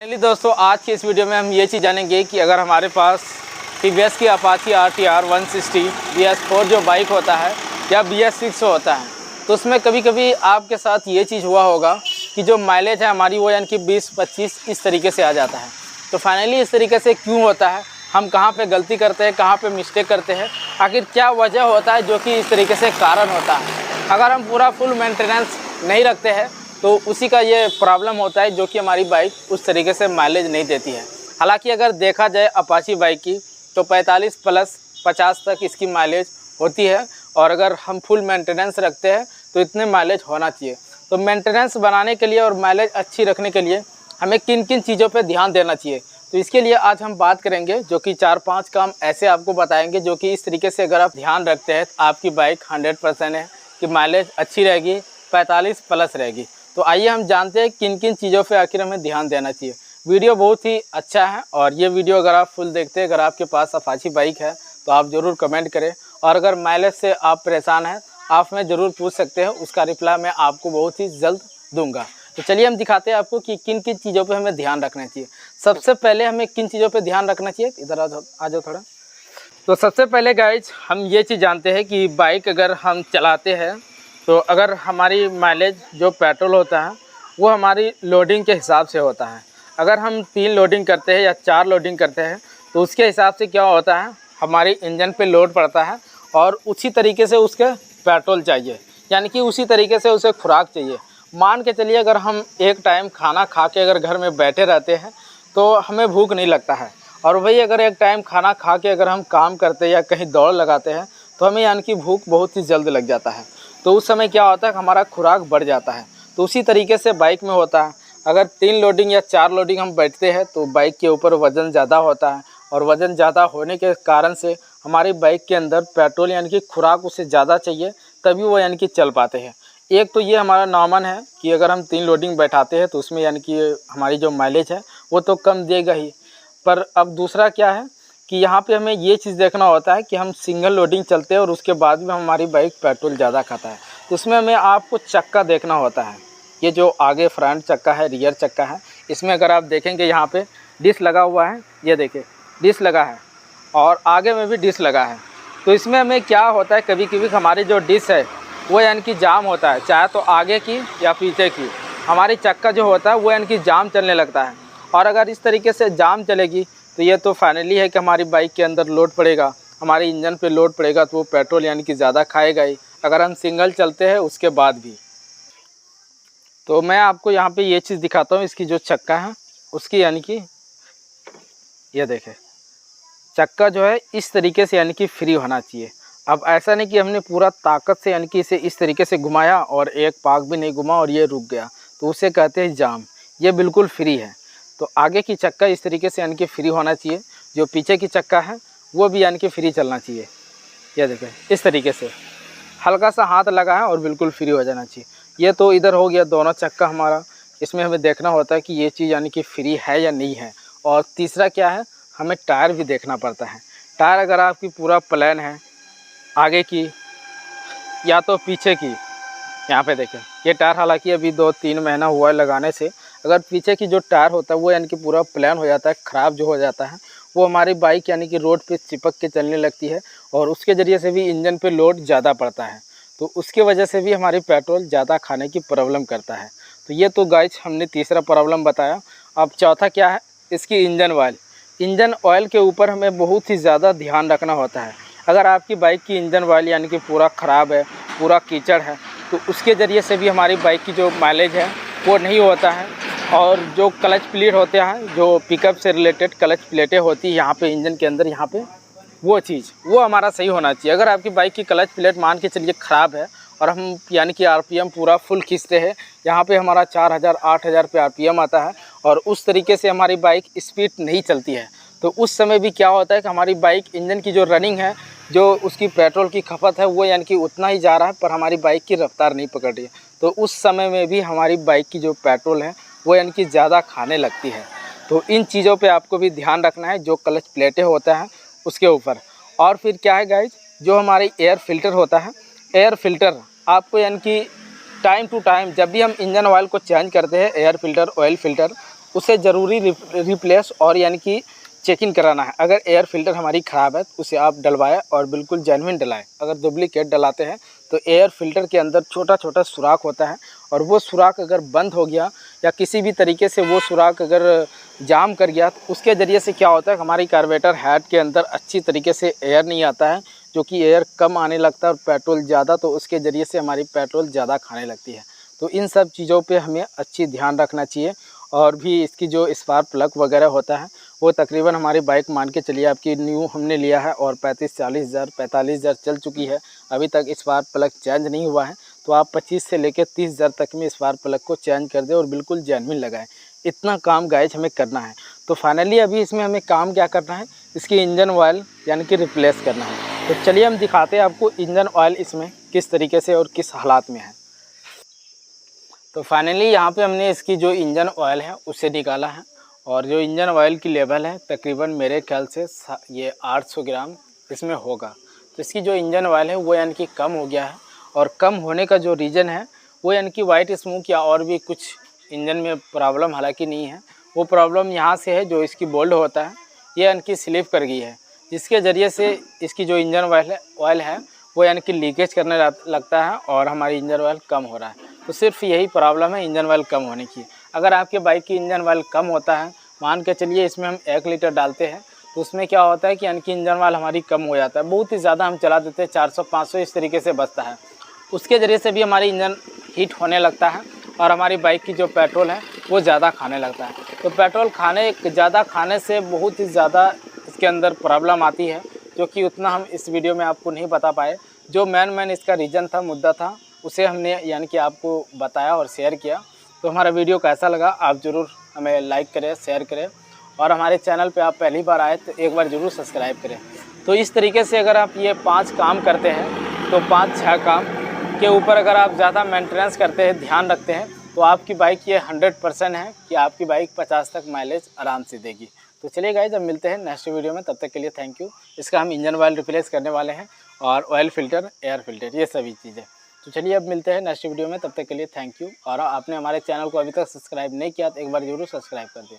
Finally दोस्तों, आज की इस वीडियो में हम ये चीज़ जानेंगे कि अगर हमारे पास टीवीएस की अपाची RTR 160 BS4 जो बाइक होता है या BS6 होता है, तो उसमें कभी कभी आपके साथ ये चीज़ हुआ होगा कि जो माइलेज है हमारी वो यानी कि 20-25 इस तरीके से आ जाता है। तो फाइनली इस तरीके से क्यों होता है, हम कहाँ पे गलती करते हैं, कहाँ पे मिस्टेक करते हैं, आखिर क्या वजह होता है जो कि इस तरीके से कारण होता है। अगर हम पूरा फुल मेंटेनेंस नहीं रखते हैं तो उसी का ये प्रॉब्लम होता है जो कि हमारी बाइक उस तरीके से माइलेज नहीं देती है। हालांकि अगर देखा जाए अपाची बाइक की तो 45 प्लस 50 तक इसकी माइलेज होती है, और अगर हम फुल मेंटेनेंस रखते हैं तो इतने माइलेज होना चाहिए। तो मेंटेनेंस बनाने के लिए और माइलेज अच्छी रखने के लिए हमें किन किन चीज़ों पर ध्यान देना चाहिए, तो इसके लिए आज हम बात करेंगे, जो कि 4-5 काम ऐसे आपको बताएंगे जो कि इस तरीके से अगर आप ध्यान रखते हैं तो आपकी बाइक 100% है कि माइलेज अच्छी रहेगी, 45 प्लस रहेगी। तो आइए हम जानते हैं किन किन चीज़ों पे आखिर हमें ध्यान देना चाहिए। वीडियो बहुत ही अच्छा है और ये वीडियो अगर आप फुल देखते हैं, अगर आपके पास अपाची बाइक है तो आप ज़रूर कमेंट करें, और अगर माइलेज से आप परेशान हैं आप हमें ज़रूर पूछ सकते हैं, उसका रिप्लाई मैं आपको बहुत ही जल्द दूंगा। तो चलिए हम दिखाते हैं आपको कि किन किन चीज़ों पर हमें ध्यान रखना चाहिए। सबसे पहले हमें किन चीज़ों पर ध्यान रखना चाहिए, इधर आ जाओ थोड़ा। तो सबसे पहले गाइज हम ये चीज़ जानते हैं कि बाइक अगर हम चलाते हैं तो अगर हमारी माइलेज जो पेट्रोल होता है वो हमारी लोडिंग के हिसाब से होता है। अगर हम 3 लोडिंग करते हैं या 4 लोडिंग करते हैं तो उसके हिसाब से क्या होता है, हमारी इंजन पे लोड पड़ता है और उसी तरीके से उसके पेट्रोल चाहिए, यानी कि उसी तरीके से उसे खुराक चाहिए। मान के चलिए अगर हम एक टाइम खाना खा के अगर घर में बैठे रहते हैं तो हमें भूख नहीं लगता है, और वही अगर एक टाइम खाना खा के अगर हम काम करते हैं या कहीं दौड़ लगाते हैं तो हमें यानी कि भूख बहुत ही जल्द लग जाता है। तो उस समय क्या होता है, हमारा खुराक बढ़ जाता है। तो उसी तरीके से बाइक में होता है, अगर 3 लोडिंग या 4 लोडिंग हम बैठते हैं तो बाइक के ऊपर वज़न ज़्यादा होता है, और वज़न ज़्यादा होने के कारण से हमारी बाइक के अंदर पेट्रोल यानी कि खुराक उसे ज़्यादा चाहिए, तभी वो यानी कि चल पाते हैं। एक तो ये हमारा नॉर्मल है कि अगर हम 3 लोडिंग बैठाते हैं तो उसमें यानी कि हमारी जो माइलेज है वो तो कम देगा ही। पर अब दूसरा क्या है कि यहाँ पे हमें ये चीज़ देखना होता है कि हम सिंगल लोडिंग चलते हैं और उसके बाद भी हमारी बाइक पेट्रोल ज़्यादा खाता है। तो उसमें हमें आपको चक्का देखना होता है, ये जो आगे फ्रंट चक्का है, रियर चक्का है, इसमें अगर आप देखेंगे यहाँ पे डिस्क लगा हुआ है, ये देखिए डिस्क लगा है, और आगे में भी डिस्क लगा है। तो इसमें हमें क्या होता है, कभी कभी हमारी जो डिस्क है वो यानी कि जाम होता है, चाहे तो आगे की या पीछे की, हमारी चक्का जो होता है वो यानी कि जाम चलने लगता है। और अगर इस तरीके से जाम चलेगी तो ये तो फाइनली है कि हमारी बाइक के अंदर लोड पड़ेगा, हमारे इंजन पे लोड पड़ेगा, तो वो पेट्रोल यानी कि ज़्यादा खाएगा ही, अगर हम सिंगल चलते हैं उसके बाद भी। तो मैं आपको यहाँ पे ये चीज़ दिखाता हूँ, इसकी जो चक्का है उसकी यानी कि ये देखें, चक्का जो है इस तरीके से यानी कि फ्री होना चाहिए। अब ऐसा नहीं कि हमने पूरा ताकत से यानी कि इसे इस तरीके से घुमाया और एक पाक भी नहीं घुमा और ये रुक गया, तो उसे कहते हैं जाम। ये बिल्कुल फ्री है। तो आगे की चक्का इस तरीके से यानी कि फ्री होना चाहिए, जो पीछे की चक्का है वो भी यानी कि फ्री चलना चाहिए। ये देखें इस तरीके से हल्का सा हाथ लगा है और बिल्कुल फ्री हो जाना चाहिए। ये तो इधर हो गया दोनों चक्का हमारा, इसमें हमें देखना होता है कि ये चीज़ यानी कि फ्री है या नहीं है। और तीसरा क्या है, हमें टायर भी देखना पड़ता है। टायर अगर आपकी पूरा प्लान है, आगे की या तो पीछे की, यहाँ पे देखें ये टायर हालांकि अभी 2-3 महीना हुआ है लगाने से, अगर पीछे की जो टायर होता है वो यानी कि पूरा प्लान हो जाता है, ख़राब जो हो जाता है, वो हमारी बाइक यानी कि रोड पे चिपक के चलने लगती है, और उसके ज़रिए से भी इंजन पे लोड ज़्यादा पड़ता है, तो उसके वजह से भी हमारी पेट्रोल ज़्यादा खाने की प्रॉब्लम करता है। तो ये तो गाइस हमने तीसरा प्रॉब्लम बताया। अब चौथा क्या है, इसकी इंजन ऑयल। इंजन ऑयल के ऊपर हमें बहुत ही ज़्यादा ध्यान रखना होता है। अगर आपकी बाइक की इंजन ऑयल यानी कि पूरा ख़राब है, पूरा कीचड़ है, तो उसके ज़रिए से भी हमारी बाइक की जो माइलेज है वो नहीं होता है। और जो क्लच प्लेट होते हैं, जो पिकअप से रिलेटेड क्लच प्लेटें होती है यहाँ पे इंजन के अंदर, यहाँ पे वो चीज़ वो हमारा सही होना चाहिए। अगर आपकी बाइक की क्लच प्लेट मान के चलिए ख़राब है और हम यानी कि RPM पूरा फुल खींचते हैं, यहाँ पे हमारा 4000-8000 पे RPM आता है और उस तरीके से हमारी बाइक स्पीड नहीं चलती है, तो उस समय भी क्या होता है कि हमारी बाइक इंजन की जो रनिंग है, जो उसकी पेट्रोल की खपत है वो यानी कि उतना ही जा रहा है, पर हमारी बाइक की रफ्तार नहीं पकड़ रही है। तो उस समय में भी हमारी बाइक की जो पेट्रोल है वो यानी कि ज़्यादा खाने लगती है। तो इन चीज़ों पे आपको भी ध्यान रखना है, जो क्लच प्लेटें होता है उसके ऊपर। और फिर क्या है गाइज, जो हमारी एयर फिल्टर होता है, एयर फिल्टर आपको यानी कि टाइम टू टाइम जब भी हम इंजन ऑयल को चेंज करते हैं, एयर फिल्टर, ऑयल फिल्टर, उसे ज़रूरी रिप्लेस और यानी कि चेकिंग कराना है। अगर एयर फिल्टर हमारी ख़राब है तो उसे आप डलवाएं और बिल्कुल जेन्युइन डलाएं। अगर डुप्लीकेट डलाते हैं तो एयर फिल्टर के अंदर छोटा छोटा सुराख होता है और वो सुराख अगर बंद हो गया या किसी भी तरीके से वो सुराख अगर जाम कर गया तो उसके ज़रिए से क्या होता है, हमारी कार्बोरेटर हेड के अंदर अच्छी तरीके से एयर नहीं आता है, जो कि एयर कम आने लगता है और पेट्रोल ज़्यादा, तो उसके ज़रिए से हमारी पेट्रोल ज़्यादा खाने लगती है। तो इन सब चीज़ों पे हमें अच्छी ध्यान रखना चाहिए। और भी इसकी जो स्पार्क प्लग वगैरह होता है वो तकरीबन हमारी बाइक मान के चलिए आपकी न्यू हमने लिया है और 35-40 हज़ार 45 हज़ार चल चुकी है, अभी तक स्पार्क प्लग चेंज नहीं हुआ है। तो आप 25 से लेकर 30 हज़ार तक में स्पार्क प्लग को चेंज कर दें और बिल्कुल जेन्युइन लगाएं। इतना काम गाइज हमें करना है। तो फाइनली अभी इसमें हमें काम क्या करना है, इसकी इंजन ऑयल यानी कि रिप्लेस करना है। तो चलिए हम दिखाते हैं आपको इंजन ऑयल इसमें किस तरीके से और किस हालात में है। तो फाइनली यहाँ पे हमने इसकी जो इंजन ऑयल है उसे निकाला है और जो इंजन ऑयल की लेवल है तकरीबन मेरे ख्याल से ये 800 ग्राम इसमें होगा। तो इसकी जो इंजन ऑयल है वो यानी कि कम हो गया है और कम होने का जो रीज़न है वो यानी कि वाइट स्मोक या और भी कुछ इंजन में प्रॉब्लम हालांकि नहीं है। वो प्रॉब्लम यहाँ से है, जो इसकी बोल्ट होता है ये यानी कि स्लिप कर गई है, जिसके ज़रिए से इसकी जो इंजन ऑयल है वो यानी कि लीकेज करने लगता है और हमारी इंजन ऑयल कम हो रहा है। तो सिर्फ यही प्रॉब्लम है इंजन ऑयल कम होने की। अगर आपके बाइक की इंजन ऑयल कम होता है, मान के चलिए इसमें हम 1 लीटर डालते हैं, तो उसमें क्या होता है कि यानी कि इंजन ऑयल हमारी कम हो जाता है, बहुत ही ज़्यादा हम चला देते हैं, 400-500 इस तरीके से बचता है। उसके ज़रिए से भी हमारी इंजन हीट होने लगता है और हमारी बाइक की जो पेट्रोल है वो ज़्यादा खाने लगता है। तो पेट्रोल ज़्यादा खाने से बहुत ही ज़्यादा इसके अंदर प्रॉब्लम आती है, जो कि उतना हम इस वीडियो में आपको नहीं बता पाए। जो मेन इसका रीज़न था, मुद्दा था, उसे हमने यानी कि आपको बताया और शेयर किया। तो हमारा वीडियो कैसा लगा आप ज़रूर हमें लाइक करें, शेयर करें और हमारे चैनल पे आप पहली बार आए तो एक बार ज़रूर सब्सक्राइब करें। तो इस तरीके से अगर आप ये 5 काम करते हैं तो 5-6 काम के ऊपर अगर आप ज़्यादा मेंटेनेंस करते हैं, ध्यान रखते हैं, तो आपकी बाइक ये 100% है कि आपकी बाइक 50 तक माइलेज आराम से देगी। तो चलिए गाइस, जब मिलते हैं नेक्स्ट वीडियो में, तब तक के लिए थैंक यू। इसका हम इंजन ऑयल रिप्लेस करने वाले हैं और ऑयल फिल्टर, एयर फिल्टर, ये सभी चीज़ें। तो चलिए अब मिलते हैं नेक्स्ट वीडियो में, तब तक के लिए थैंक यू। और आपने हमारे चैनल को अभी तक सब्सक्राइब नहीं किया तो एक बार ज़रूर सब्सक्राइब कर दें।